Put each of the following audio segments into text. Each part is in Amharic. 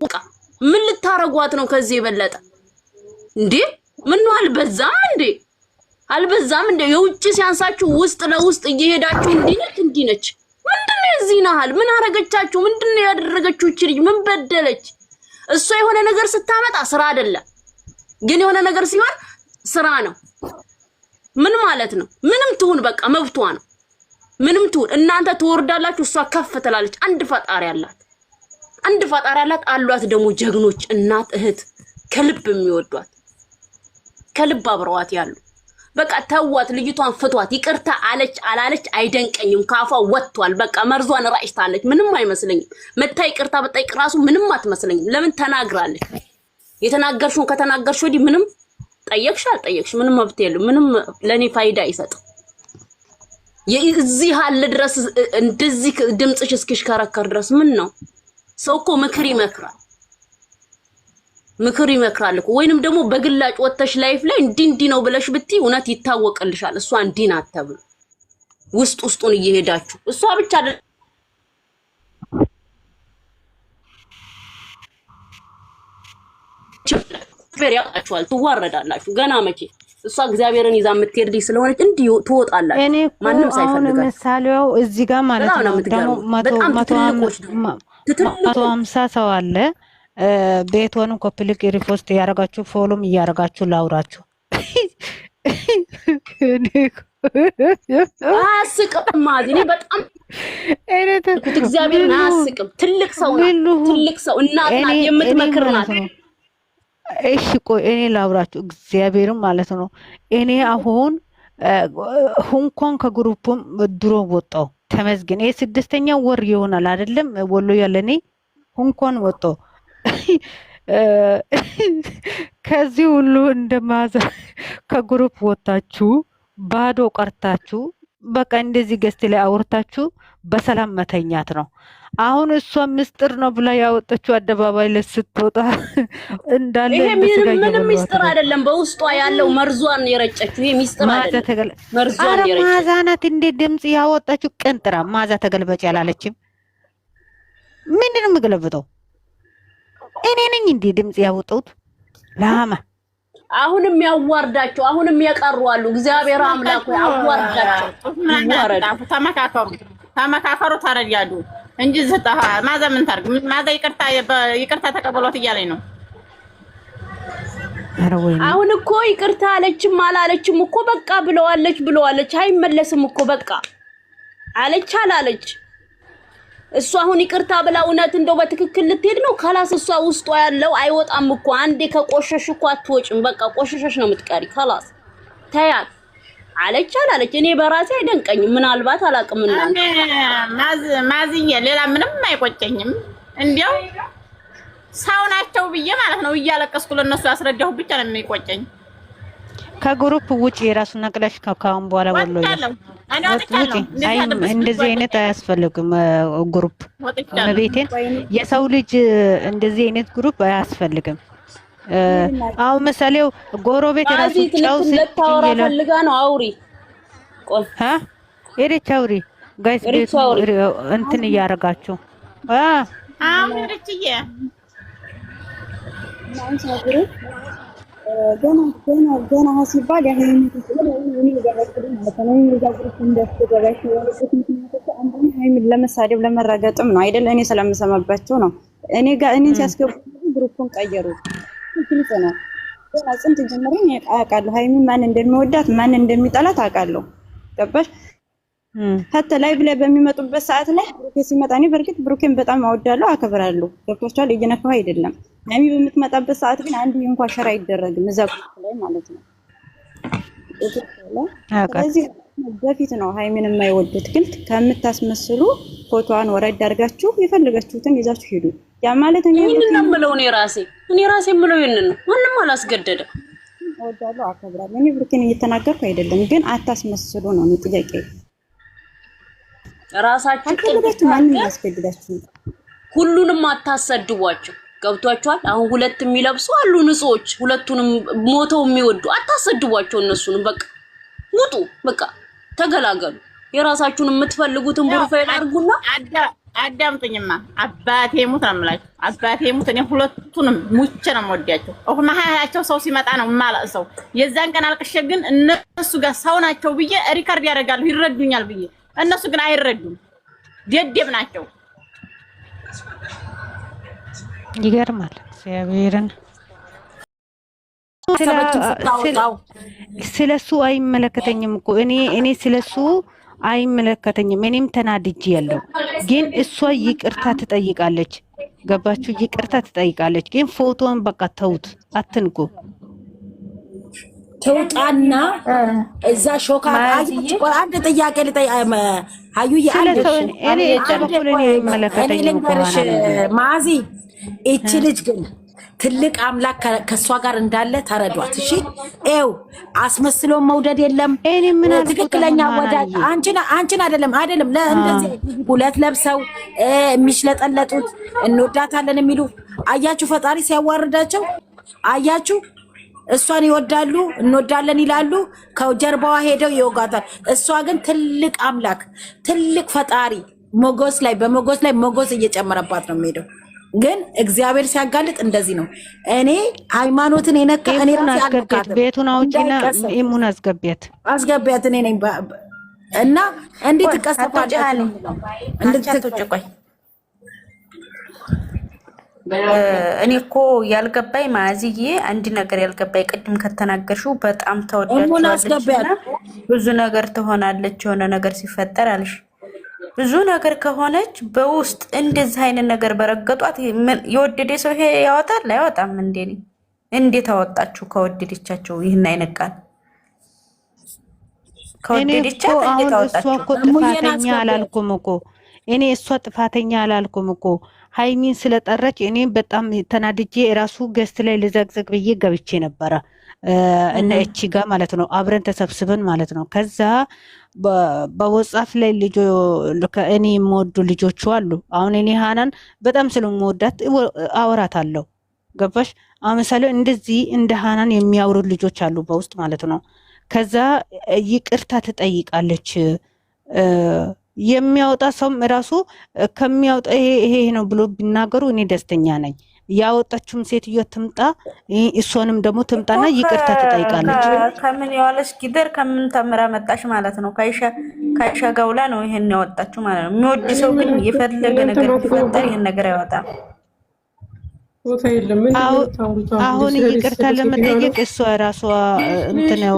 በቃ ምን ልታረጓት ነው ከዚህ የበለጠ እንዴ? ምን ነው አልበዛም እንዴ? አልበዛም እንዴ? የውጭ ሲያንሳችሁ ውስጥ ለውስጥ እየሄዳችሁ እንዲህ ነች። ምንድነው እዚህ ነሃል? ምን አረገቻችሁ? ምንድነው ያደረገችው? እቺ ልጅ ምን በደለች? እሷ የሆነ ነገር ስታመጣ ስራ አይደለም ግን የሆነ ነገር ሲሆን ስራ ነው። ምን ማለት ነው? ምንም ትሁን በቃ መብቷ ነው። ምንም ትሁን እናንተ ትወርዳላችሁ፣ እሷ ከፍ ትላለች። አንድ ፈጣሪ አላት አሏት ደግሞ ጀግኖች እናት እህት ከልብ የሚወዷት ከልብ አብረዋት ያሉ። በቃ ተዋት፣ ልጅቷን ፍቷት። ይቅርታ አለች አላለች አይደንቀኝም፣ ካፏ ወጥቷል። በቃ መርዟን ራጭታለች። ምንም አይመስለኝም። መታ ይቅርታ በጠይቅ ራሱ ምንም አትመስለኝም። ለምን ተናግራለች? የተናገርሽውን ከተናገርሽ ወዲህ ምንም ጠየቅሽ አልጠየቅሽ ምንም መብት የለም። ምንም ለኔ ፋይዳ አይሰጥም። የዚህ ሀል ድረስ እንደዚህ ድምጽሽ እስኪሽከረከር ድረስ ምን ነው? ሰው እኮ ምክር ይመክራል እኮ። ወይንም ደግሞ በግላጭ ወተሽ ላይፍ ላይ እንዲህ ነው ብለሽ ብትይ እውነት ይታወቅልሻል። እሷ እንዲህ ናት ተብሎ ውስጡን እየሄዳችሁ እሷ ብቻ ያውቃችኋል። ትዋረዳላችሁ ገና መቼ። እሷ እግዚአብሔርን ይዛ የምትሄድ ልጅ ስለሆነች እንዲሁ ትወጣላችሁ ማንም ሳይፈልጋት። ምሳሌው እዚህ ጋር ማለት ነው ደግሞ 150 ሰው አለ። ቤቶን ኮፕሊክ ሪፖስት ያረጋችሁ ፎሎም እያረጋችሁ ላውራችሁ። አያስቅም ማለት እኔ በጣም እግዚአብሔርን አያስቅም። ትልቅ ሰው እናት ናት፣ የምትመክር ናት። እሺ ቆይ እኔ ላውራችሁ እግዚአብሔርን ማለት ነው። እኔ አሁን ሁንኮን ከግሩፕም ድሮ ወጣው ተመስገን። ይሄ 6ኛ ወር ይሆናል አይደለም ወሎ ያለኔ ሁንኮን ወጣው። ከዚህ ሁሉ እንደማዛ ከግሩፕ ወጣችሁ ባዶ ቀርታችሁ በቃ እንደዚህ ገስት ላይ አውርታችሁ በሰላም መተኛት ነው። አሁን እሷ ምስጥር ነው ብላ ያወጣችው አደባባይ ለስትወጣ እንዳለ ይሄ ምንም ምስጥር አይደለም። በውስጧ ያለው መርዟን የረጨችው ይሄ ምስጥር አይደለም። መርዟን የረጨችው ማዛናት እንደ ድምጽ ያወጣችው ቀንጥራ ማዛ ተገልበጭ ያላለችም ምንድነው የምገለብጠው? እኔ ነኝ እንዴ ድምጽ ያወጣሁት? ላማ አሁንም ያዋርዳቸው። አሁንም የቀሩ አሉ። እግዚአብሔር አምላክ ያዋርዳቸው። ተመካከሩ ታረጃዱ እንጂ ዘጣ ማዛ ምን ታርግ? ማዛ ይቅርታ ተቀበሏት እያለኝ ነው። አሁን እኮ ይቅርታ አለችም አላለችም እኮ በቃ ብለዋለች። አይመለስም እኮ በቃ አለች አላለች። እሷ አሁን ይቅርታ ብላ እውነት እንደው በትክክል ልትሄድ ነው። ካላስ እሷ ውስጧ ያለው አይወጣም እኮ። አንዴ ከቆሸሽ እኮ አትወጭም። በቃ ቆሸሸሽ ነው የምትቀሪ። ካላስ ታያት አለች አላለች እኔ በራሴ አይደንቀኝም። ምናልባት አላቅምና ማዝዬ ሌላ ምንም አይቆጨኝም። እንዴው ሰው ናቸው ብዬ ማለት ነው እያለቀስኩ ለነሱ ያስረዳሁ ብቻ ነው የሚቆጨኝ። ከግሩፕ ውጪ የራሱ ነቅለሽ ካሁን በኋላ ወሎ እንደዚህ አይነት አያስፈልግም። ግሩፕ መቤቴን የሰው ልጅ እንደዚህ አይነት ግሩፕ አያስፈልግም። አው መሰለው ጎረቤት ራሱ ጫው ፈልጋ ነው አውሪ ኤሪች አውሪ ጋይስ እንትን እያረጋችሁ አምርጭዬ ገና ሲባል ሃይሚን ለመሳደብ ለመረገጥም ነው አይደል? እኔ ስለምሰማባቸው ነው። እኔን ሲያስገቡ ግሩፑን ቀየሩ። ግልጽ ነው። ገና ጽንት ጀምረን አውቃለሁ ሃይሚን ማን እንደሚወዳት ማን እንደሚጠላት አውቃለሁ። ገባሽ? ሀtta ላይቭ ላይ በሚመጡበት ሰዓት ላይ ብሩኬ ሲመጣ እኔ በርግጥ ብሩኬን በጣም አወዳለሁ አከብራለሁ። ገብቶሻል? እየነካው አይደለም። ሃይሚ በምትመጣበት ሰዓት ግን አንድ እንኳን ሸራ አይደረግም እዛ ላይ ማለት ነው። ስለዚህ በፊት ነው ሃይሚን የማይወዱት። ግን ከምታስመስሉ ፎቶዋን ወረድ አድርጋችሁ የፈለጋችሁትን ይዛችሁ ሄዱ። ያ ማለት እኔ ምንድን ነው የምለው? እኔ ራሴ የምለው ይሄንን ነው። ማንም አላስገደደም። እወዳለሁ አከብራለሁ። እኔ ብሩኬን እየተናገርኩ አይደለም፣ ግን አታስመስሉ ነው ጥያቄ። ራሳችሁ ከልበት ማንም ያስገድዳችሁ። ሁሉንም አታሰድቧቸው። ገብቷቸዋል? አሁን ሁለት የሚለብሱ አሉ ንጹዎች፣ ሁለቱንም ሞተው የሚወዱ አታሰድቧቸው። እነሱንም በቃ ውጡ፣ በቃ ተገላገሉ። የራሳችሁን የምትፈልጉትን ፕሮፋይል አድርጉና አዳምጡኝማ አባቴ ሙት ነው የምላችሁ። አባቴ ሙት እኔ ሁለቱንም ሙቼ ነው የምወዳቸው። መሀላቸው ሰው ሲመጣ ነው የማለቅሰው። የዛን ቀን አልቅሼ ግን እነሱ ጋር ሰው ናቸው ብዬ ሪከርድ ያደርጋሉ ይረዱኛል ብዬ፣ እነሱ ግን አይረዱም። ደደብ ናቸው። ይገርማል። እግዚአብሔርን ስለሱ አይመለከተኝም እኮ እኔ ስለሱ አይመለከተኝም። እኔም ተናድጄ ያለው ግን እሷ ይቅርታ ትጠይቃለች። ገባችሁ? ይቅርታ ትጠይቃለች። ግን ፎቶን በቃ ተውት፣ አትንኩ። ተውጣና እዛ ሾካ አንድ ጥያቄ ልጠይቅ አዩዬ። ማዚ እቺ ልጅ ግን ትልቅ አምላክ ከሷ ጋር እንዳለ ተረዷት። እሺ ኤው አስመስሎ መውደድ የለም። ትክክለኛ ወዳጅ አንቺን አይደለም ለእንደዚህ ሁለት ለብሰው የሚሽለጠለጡት እንወዳታለን የሚሉ አያችሁ፣ ፈጣሪ ሲያዋርዳቸው አያችሁ። እሷን ይወዳሉ እንወዳለን ይላሉ፣ ከጀርባዋ ሄደው ይወጋታል። እሷ ግን ትልቅ አምላክ ትልቅ ፈጣሪ ሞገስ ላይ በሞገስ ላይ ሞገስ እየጨመረባት ነው የሚሄደው። ግን እግዚአብሔር ሲያጋልጥ እንደዚህ ነው። እኔ ሃይማኖትን የነካ እኔ ቤቱን አውጪና ኢሙን አስገቢያት እኔ ነኝ እና እንዴት ተቀስተፋለች እንድትቆይ እኔ እኮ ያልገባኝ ማዚዬ አንድ ነገር ያልገባኝ ቅድም ከተናገርሽው በጣም ተወዳጅ ብዙ ነገር ትሆናለች የሆነ ነገር ሲፈጠር አልሽ። ብዙ ነገር ከሆነች በውስጥ እንደዚህ አይነት ነገር በረገጧት የወደደ ሰው ይሄ ያወጣል አይወጣም? እንዴት አወጣችሁ? ከወደደቻቸው ይህን አይነት ቃል ከወደደቻት እንዴት አወጣችሁ? ጥፋተኛ አላልኩም እኮ እኔ እሷ ጥፋተኛ አላልኩም እኮ ሃይሚን ስለጠረች እኔ በጣም ተናድጄ ራሱ ገስት ላይ ልዘግዘግ ብዬ ገብቼ ነበረ እና እቺ ጋር ማለት ነው አብረን ተሰብስበን ማለት ነው። ከዛ በወጻፍ ላይ እኔ የምወዱ ልጆቹ አሉ። አሁን እኔ ሃናን በጣም ስለምወዳት አወራታለሁ። ገባሽ? አመሰለ እንደዚህ እንደ ሃናን የሚያወሩ ልጆች አሉ በውስጥ ማለት ነው። ከዛ ይቅርታ ትጠይቃለች። የሚያወጣ ሰውም ራሱ ከሚያወጣ ይሄ ነው ብሎ ቢናገሩ እኔ ደስተኛ ነኝ። ያወጣችሁም ሴትዮ ትምጣ፣ እሷንም ደግሞ ትምጣና ይቅርታ ትጠይቃለች። ከምን ያዋለሽ ጊደር ከምን ተምራ መጣሽ ማለት ነው። ካይሻ ጋውላ ነው ይሄን ያወጣችሁ ማለት ነው። የሚወድ ሰው ግን የፈለገ ነገር ቢፈጠር ይሄን ነገር አይወጣም። አሁን ይቅርታ ለመጠየቅ እሷ ራሷ እንትነው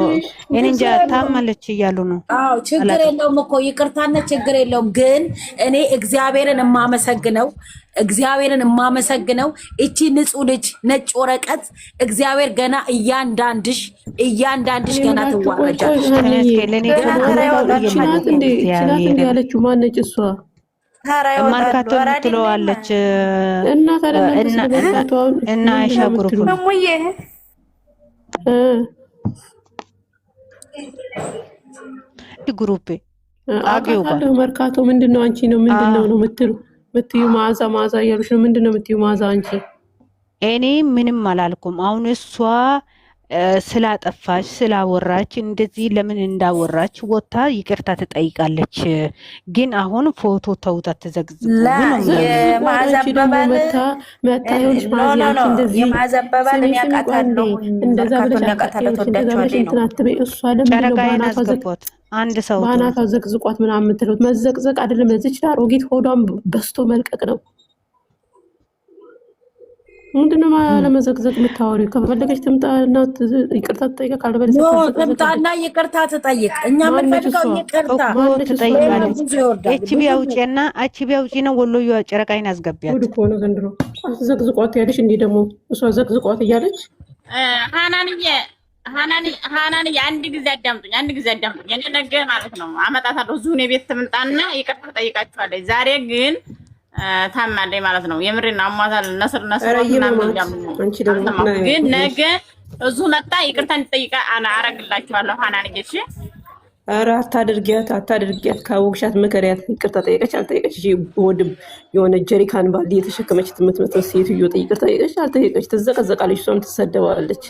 እንጃ ታማለች እያሉ ነው። አዎ ችግር የለውም እኮ ይቅርታና ችግር የለውም። ግን እኔ እግዚአብሔርን የማመሰግነው እቺ ንጹህ ልጅ ነጭ ወረቀት እግዚአብሔር ገና እያንዳንድሽ ገና ትዋረጃለሽ። ያለችው ማነች እሷ? ማርካቶ ትለዋለች እና አይሻ ግሩፕ አገው ጋር መርካቶ ምንድነው? አንቺ ነው ምንድነው ነው ምትዩ? ማዛ እያሉሽ ነው። ምንድነው ምትዩ? ማዛ አንቺ እኔ ምንም አላልኩም። አሁን እሷ ስላጠፋች ስላወራች እንደዚህ ለምን እንዳወራች ወታ ይቅርታ ትጠይቃለች። ግን አሁን ፎቶ ተውታ ተዘግዝቁ የማዘበባል ጨረቃዬን አስገቧት። አንድ ሰው ባናታ ዘግዝቋት ምናምን የምትለው መዘቅዘቅ አይደለም። ለዚች አሮጊት ሆዷን በስቶ መልቀቅ ነው። ምንድነው ለመዘግዘቅ የምታወሪው? ከፈለገች ትምጣና ይቅርታ ትጠይቅ፣ ካልበለጠ ትምጣና ይቅርታ ትጠይቅ። እኛ የምንፈልገው ይቅርታ ትጠይቃለች። ኤችቢ አውጪ ነው ወሎዬ ጨረቃዬን አስገቢያት። ወደ ኮነ ዘንድሮ ዘግዝቋት ያለሽ እንዴ? ደግሞ እሷ ዘግዝቋት እያለች ሃናንዬ አንድ ጊዜ አዳምጡኝ። እኔ ነገ ማለት ነው አመጣታለሁ እዚሁ እኔ ቤት ትምጣና ይቅርታ ትጠይቃችኋለች። ዛሬ ግን ታማለኝ ማለት ነው። የምሬን አሟታል። ነስር ግን ነገ እዚሁ መጣ ይቅርታ እንድጠይቃ አረግላችኋለሁ። ሃናንዬ እሺ። ኧረ አታድርጊያት። ካወቅሻት ምክንያት ይቅርታ ጠየቀች አልጠየቀች ወድም የሆነ ጀሪካን ባልዲ የተሸከመች የምትመስል ሴትዮ ይቅርታ ጠየቀች አልጠየቀች ትዘቀዘቃለች፣ እሷም ትሰደባለች።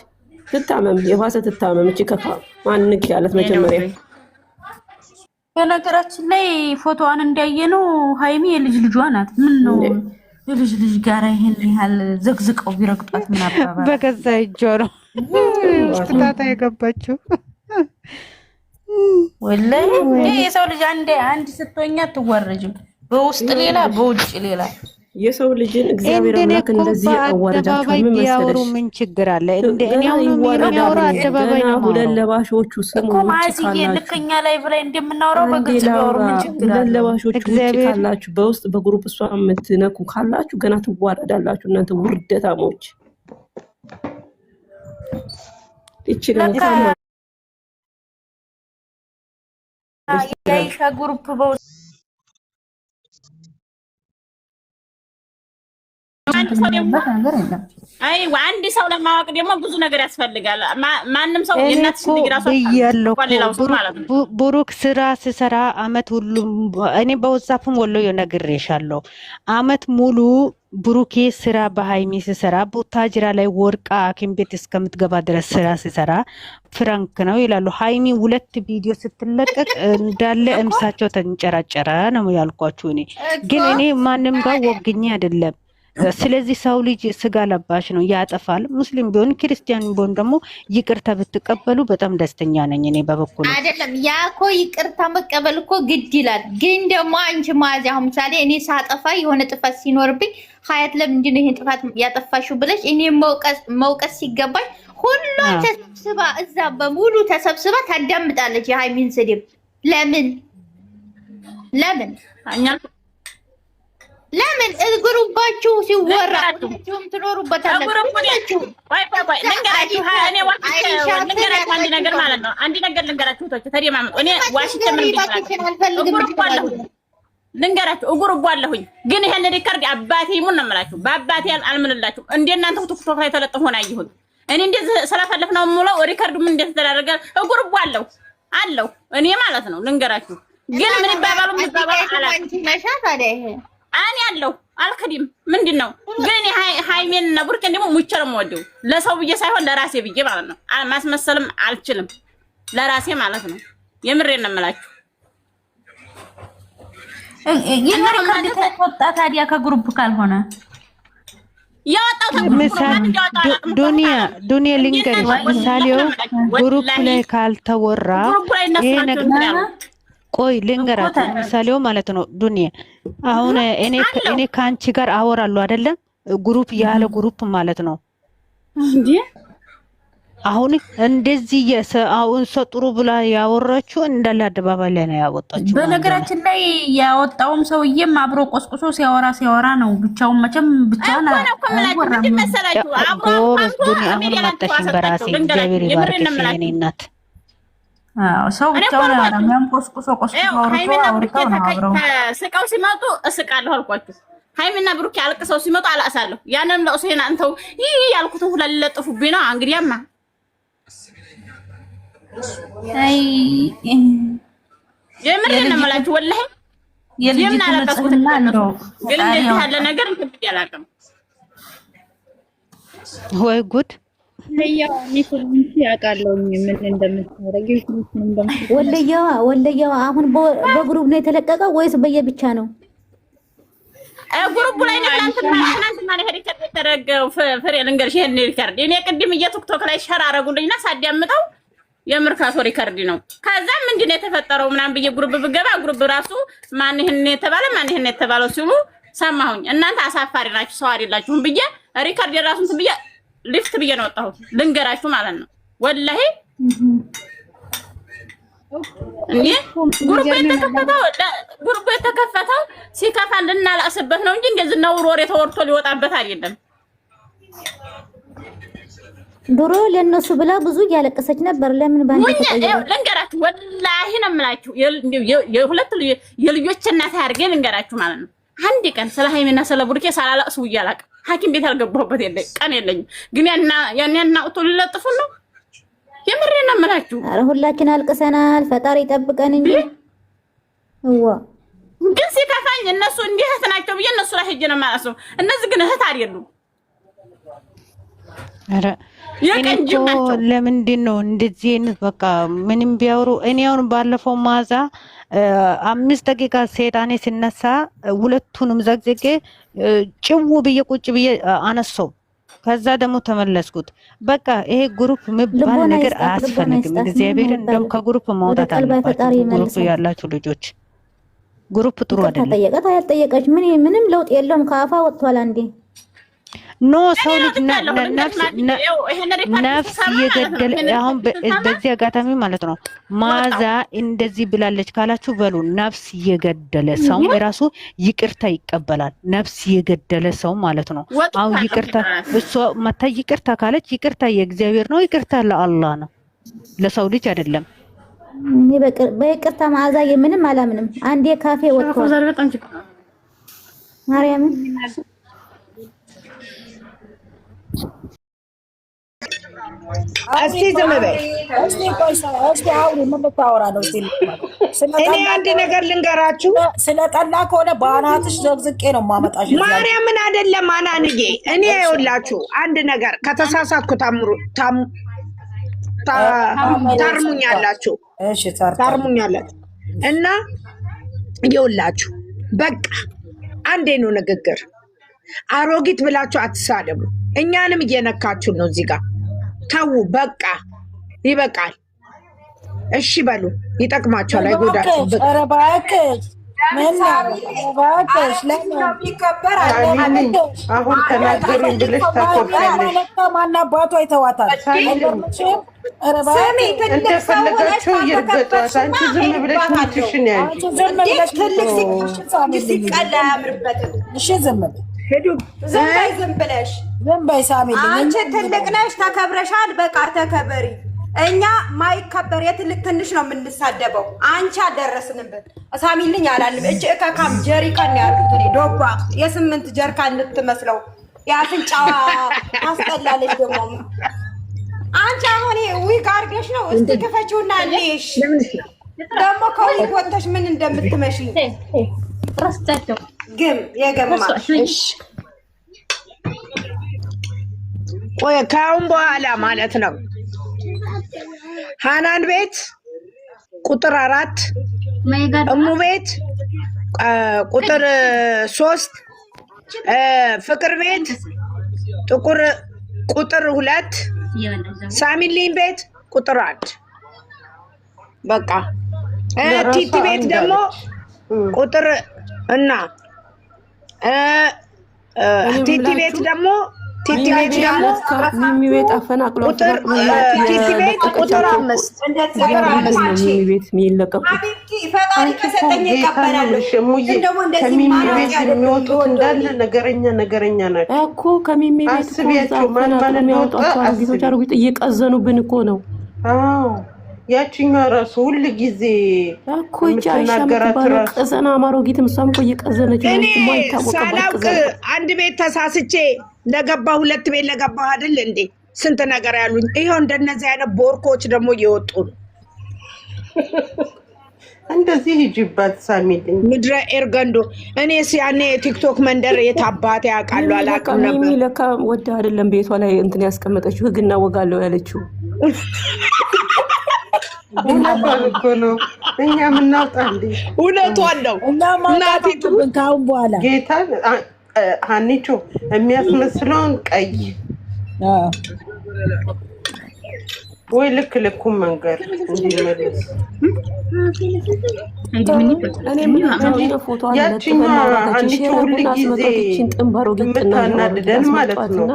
ትታመም የባሰ ትታመም። እቺ ከፋ ማንክ ያለት መጀመሪያ በነገራችን ላይ ፎቶዋን እንዳየነው ሃይሚ የልጅ ልጇ ናት። ምን ነው የልጅ ልጅ ጋር ይሄን ያህል ዘግዝቀው ቢረግጧት ምን አባባ በገዛ እጇ ነው ውስጥ ታታ የገባችው። ወላሂ የሰው ልጅ አንድ ስትሆኛ አትዋረጅም። በውስጥ ሌላ በውጭ ሌላ። የሰው ልጅን እግዚአብሔር አምላክ እንደዚህ አዋረዳችሁ። ምን ያወሩ ምን ችግር አለ? እንደ እኔ አሁን የሚያወሩ አደባባይ ነው። ሁለት ለባሾቹ ስሙ ማዚዬ ልክኛ ላይ ብላይ እንደምናወራው በግልጽ ቢያወሩ ምን ችግር አለ? ሁለት ለባሾቹ ካላችሁ በውስጥ በግሩፕ እሷ የምትነኩ ካላችሁ ገና ትዋረዳላችሁ እናንተ ውርደታሞች። ይችላል ያይሻ ግሩፕ በውስጥ አንድ ሰው ለማወቅ ደግሞ ብዙ ነገር ያስፈልጋል። ማንም ሰው የእናትሽ ልጅ ራሱ ብሩክ ስራ ስሰራ አመት ሁሉ እኔ በወዛፍም ወሎ ነግሬሻለሁ። አመት ሙሉ ብሩኬ ስራ በሃይሚ ስሰራ ቡታጅራ ላይ ወርቃ ሐኪም ቤት እስከምትገባ ድረስ ስራ ስሰራ ፍራንክ ነው ይላሉ። ሃይሚ 2 ቪዲዮ ስትለቀቅ እንዳለ እምሳቸው ተንጨራጨረ ነው ያልኳችሁ። እኔ ግን እኔ ማንም ጋር ወግኜ አይደለም። ስለዚህ ሰው ልጅ ስጋ ለባሽ ነው፣ ያጠፋል። ሙስሊም ቢሆን ክርስቲያን ቢሆን ደግሞ ይቅርታ ብትቀበሉ በጣም ደስተኛ ነኝ እኔ በበኩል። አይደለም ያ እኮ ይቅርታ መቀበል እኮ ግድ ይላል። ግን ደግሞ አንቺ ማዚ አሁን ምሳሌ እኔ ሳጠፋ የሆነ ጥፋት ሲኖርብኝ ሀያት ለምንድን ነው ይሄን ጥፋት ያጠፋሽው ብለሽ እኔ መውቀስ ሲገባኝ ሁሉም ተሰብስባ እዛ በሙሉ ተሰብስባ ታዳምጣለች የሃይሚን ስድብ። ለምን እግሩባችሁ ሲወራ ሁላችሁም ትኖሩበታላችሁ። አንድ ነገር ልንገራችሁ ተደማመጡ። እኔ ዋሽቼ ልንገራችሁ እጉርጓለሁኝ ግን ይሄን ሪከርድ አባቴ ይሙን ነው የምላችሁ። በአባቴ አልምንላችሁ። እንደናንተ ቲክቶክ ላይ ተለጥፎ ነው ያየሁት። እኔ እንደዚህ ስለፈለፍ ነው የምውለው። ሪከርዱ ምን እንደተደረገ እጉርጓለሁ አለው እኔ ማለት ነው። ልንገራችሁ ግን ምን ይባባሉ እኔ ያለው አልከዲም ምንድነው ግን ሃይሜን እና ቡርኬን ደግሞ ሙቼ ነው የምወደው። ለሰው ብዬ ሳይሆን ለራሴ ብዬ ማለት ነው። ማስመሰልም አልችልም ለራሴ ማለት ነው። የምሬን ነው የምላችሁ። ወጣ ታዲያ ከግሩፕ ካልሆነ ያወጣው ዱንያ ልንገርሽ፣ ምሳሌው ግሩፕ ላይ ካልተወራ ይሄ ነገር ቆይ ልንገራት። ምሳሌው ማለት ነው ዱንያ አሁን እኔ ካንቺ ጋር አወራለሁ አይደለም? ግሩፕ ያለ ግሩፕ ማለት ነው እንዴ? አሁን እንደዚህ አሁን ጥሩ ብላ ያወራችሁ እንዳለ አደባባይ ላይ ነው ያወጣችሁ። በነገራችን ላይ ያወጣውም ሰውዬም አብሮ ቆስቁሶ ሲያወራ ነው። ብቻውን መቼም ብቻውን ዱንያ አሁን መጣሽኝ በራሴ እግዚአብሔር ይባርክሽ የኔ እናት። ሰው ብቻውን ያወራም ቆስቁሶ አውርተው ነው አብረው ስቀው ሲመጡ እስቃለሁ አልኳችሁ። ሃይሚና ብሩክ ያልቅሰው ሲመጡ አላሳለሁ። ያንንም ለእሱ አንተው ይሄ ያልኩት ሁላ ለጥፉብኝ ነው እንግዲያማ። አይ የምሬን ነው የምላችሁ ወላሂ የምን አላቀስኩትና ነው ግን እንደዚህ ያለ ነገር እንግዲህ ያላቀም ወይ ጉድ ያው ኒኮላንስ ያውቃለው ምን እንደምታረጊው ወለየዋ አሁን በግሩፕ ነው የተለቀቀው ወይስ በየብቻ ነው? ግሩፕ ላይ ነው ትናንትና ነው ሪከርድ የተደረገው። ፍሬ ልንገርሽ ይሄን ሪከርድ እኔ ቅድም እየቲክቶክ ላይ ሸር አደረጉልኝና ሳዳምጠው የምርካቶ ሪከርድ ነው። ከዛ ምንድነው የተፈጠረው ምናምን ብዬ ግሩፕ ብገባ ግሩፕ ራሱ ማን ይሄን የተባለው ሲሉ ሰማሁኝ። እናንተ አሳፋሪ ናችሁ ሰው አይደላችሁም ብዬ ሪከርድ የራሱን ብዬ ሊፍት ብዬ ነው ወጣሁት። ልንገራችሁ ማለት ነው ወላሂ እንዴ ግሩፕ የተከፈተው ሲከፋ እንድናላስበት ነው እንጂ እንደዚህ ነው ወሬ ተወርቶ ሊወጣበት አይደለም። ድሮ ለነሱ ብላ ብዙ እያለቀሰች ነበር። ለምን ባንተ ተቀየረ? ልንገራችሁ ወላሂ ነው የምላችሁ የሁለት የልጆች እናት አድርጌ ልንገራችሁ ማለት ነው። አንድ ቀን ስለ ሃይሚና ስለ ቡርኬ ሳላላቅስ ውያላቅ ሐኪም ቤት ያልገባሁበት ቀን የለኝም። ግን ያና አውቶ ሊለጥፉ ነው። የምሬን ነው የምላችሁ። ኧረ ሁላችን አልቅሰናል። ፈጣሪ ይጠብቀን እንጂ ግን ሲከፋኝ እነሱ እንዲህ እህት ናቸው ብዬ እነሱ ላይ ሄጄ ነው የማላስበው። እነዚህ ግን እህት አይደሉም። ኧረ እኔ እኮ ለምንድን ነው እንደዚህ አይነት በቃ ምንም ቢያወሩ እኔ አሁን ባለፈው ማዛ 5 ደቂቃ ሰይጣኔ ሲነሳ ሁለቱንም ዘግዝቄ ጭው ብዬ ቁጭ ብዬ አነሳው። ከዛ ደግሞ ተመለስኩት። በቃ ይሄ ግሩፕ የሚባል ነገር አያስፈልግም። እግዚአብሔር እንደም ከግሩፕ ማውጣት አለባችሁ። ግሩፕ ያላችሁ ልጆች ግሩፕ ጥሩ አይደለም። ጠየቀት አልጠየቀች ምንም ለውጥ የለውም። ከአፋ ወጥቷል አንዴ ኖ ሰው ልጅ ነፍስ እየገደለ አሁን በዚህ አጋጣሚ ማለት ነው ማዛ እንደዚህ ብላለች ካላችሁ በሉ ነፍስ እየገደለ ሰው የራሱ ይቅርታ ይቀበላል። ነፍስ እየገደለ ሰው ማለት ነው። አሁን ይቅርታ እሷ መታ ይቅርታ ካለች ይቅርታ የእግዚአብሔር ነው። ይቅርታ ለአላህ ነው፣ ለሰው ልጅ አይደለም። በይቅርታ ማዛ ምንም አላምንም። አንዴ ካፌ ወጥቷል ማርያምን እስቲ ዝም በይ። እስቲ አሁን ምን ልታወራ ነው? እኔ አንድ ነገር ልንገራችሁ። ስለጠላ ከሆነ በአናትሽ ዘግዝቄ ነው ማመጣሽ። ማርያምን አይደለም አናንዬ። እኔ ይኸውላችሁ አንድ ነገር ከተሳሳትኩ ታርሙኛላችሁ። እሺ ታርሙኛላችሁ። እና ይኸውላችሁ በቃ አንዴ ነው ንግግር። አሮጊት ብላችሁ አትሳደቡ። እኛንም እየነካችሁ ነው እዚህ ጋር። ተው በቃ ይበቃል። እሺ በሉ። ይጠቅማችኋል፣ አይጎዳችሁም። ኧረ እባክሽ አሁን ተናገሩኝ ብለሽ ታኮርፊያለሽ። ማናባቷ ይተዋታል። እንደፈለጋችሁ ይርገጧት። አንቺ ዝም ብለሽ ምትሽን ያንቺ ሲቀላ አያምርበትም። እሺ ዝም በይ ሄዱ። ዝም ብለሽ ዝም በይ ሳሚልኝ። አንቺ ትልቅ ነሽ፣ ተከብረሻል። በቃ ተከበሪ። እኛ ማይከበር የትልቅ ትንሽ ነው የምንሳደበው። አንቺ አልደረስንበት። ሳሚልኝ አላልም። እጅ እከካም ጀሪካን ያሉት እኔ ዶባ የ8 ጀሪካን ልትመስለው የአፍንጫዋ አስጠላለች። ደግሞ አንቺ አሁን ዊግ አድርገሽ ነው። እስቲ ክፈችውና ልሽ ደግሞ ከዊግ ወጥተሽ ምን እንደምትመሽ ግን የገማሽ። ቆይ ከአሁን በኋላ ማለት ነው ሃናን ቤት ቁጥር 4 እሙ ቤት ቁጥር 3 ፍቅር ቤት ቁጥር 2 ሳሚልኝ ቤት ቁጥር 1 በቃ ቲቲ ቤት ደግሞ ቁጥር እና ቲቲ ቤት ደግሞ ሚሚ ቤት አፈናቅሎ ቲቲ ቤት ቁጥር 5 ሚሚ ቤት የሚለቀቁ ፈጣሪ ከሰጠኝ ይቀበላል። ከሚሚ ቤት የሚወጡት እንዳለ ነገረኛ ናቸው እኮ። ከሚሚ ቤት አስቢያቸው ማን የሚያወጣቸው አሮጊቶች አሮጊት እየቀዘኑብን እኮ ነው። አዎ ያቺኛው ራሱ ሁሉ ጊዜ እኮ ይቻላል ቀዘና አማሮጊትም እሷም እኮ እየቀዘነች ነው። ሳላውቅ አንድ ቤት ተሳስቼ ለገባ ሁለት ቤት ለገባ አይደል እንዴ ስንት ነገር ያሉኝ። ይሄው እንደነዚህ አይነት ቦርኮች ደግሞ እየወጡ ነው። እንደዚህ ሂጂባት ሳሚልኝ ምድረ ኤርገንዶ። እኔስ ያኔ ቲክቶክ መንደር የታባቴ ያውቃሉ አላውቅም ነበር። ሚሚ ለካ ወደ አይደለም ቤቷ ላይ እንትን ያስቀመጠችው ህግና ወጋለው ያለችው እኛ ምናውጣ እንዴ? እውነቷን ነው። እናቴ ትብን ካሁን በኋላ ጌታ ሀኒቾ የሚያስመስለውን ቀይ ወይ ልክ ልኩን መንገር እንዲመለስ ያቺኛዋ ሀኒቾ ሁሉ ጊዜ የምታናድደን ማለት ነው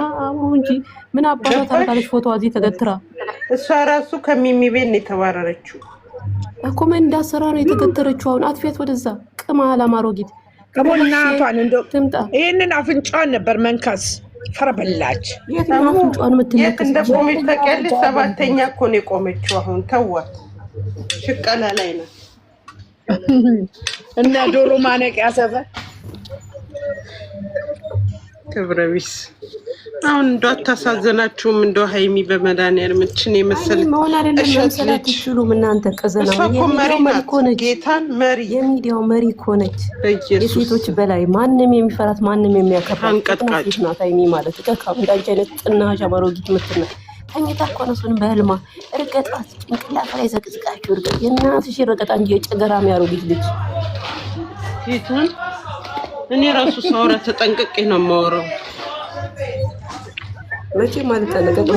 እንጂ ምን አባቷ ታደርጋለች? ፎቶዋ እዚህ ተገትራ እሷ ራሱ ከሚሚ ቤት ነው የተባረረችው እኮ። ምን እንዳሰራ ነው የተገተረችው? አሁን አትፌት ወደዛ ቅማል አማሮጊት ከቦናቷን እንደው ትምጣ። ይሄንን አፍንጫዋን ነበር መንካስ ፈረበላች። የት እንደቆመች ታውቂያለሽ? ሰባተኛ እኮ ነው የቆመችው። አሁን ተዋት፣ ሽቀላ ላይ ነው እና ዶሮ ማነቂያ ሰፈር ክብረ ቢስ አሁን እንደው አታሳዘናችሁም? እንደው ሀይሚ በመድኃኒዓለም እችን የመሰለች መሆን አይደለም መምሰላት ትችሉም እናንተ ቀዘና ጌታን መሪ የሚዲያው መሪ እኮ ነች። የሴቶች በላይ ማንም የሚፈራት ማንም የሚያከብራት አንቀጥቃጭ ናት ሀይሚ ማለት ከካምዳንች አይነት ጥናሽ አማሮጊት ምትና ተኝታ እኮ ነው እሱንም በህልማ እርገጣት ጭንቅላት ላይ ዘቅዝቃችሁ እርገጥ የእናትሽ ረገጣ እንጂ የጨገራ የሚያሮጊት ልጅ ጌታን እኔ ራሱ ሳወራ ተጠንቅቄ ነው የማወራው። መቼ ማለት ተነቀቀ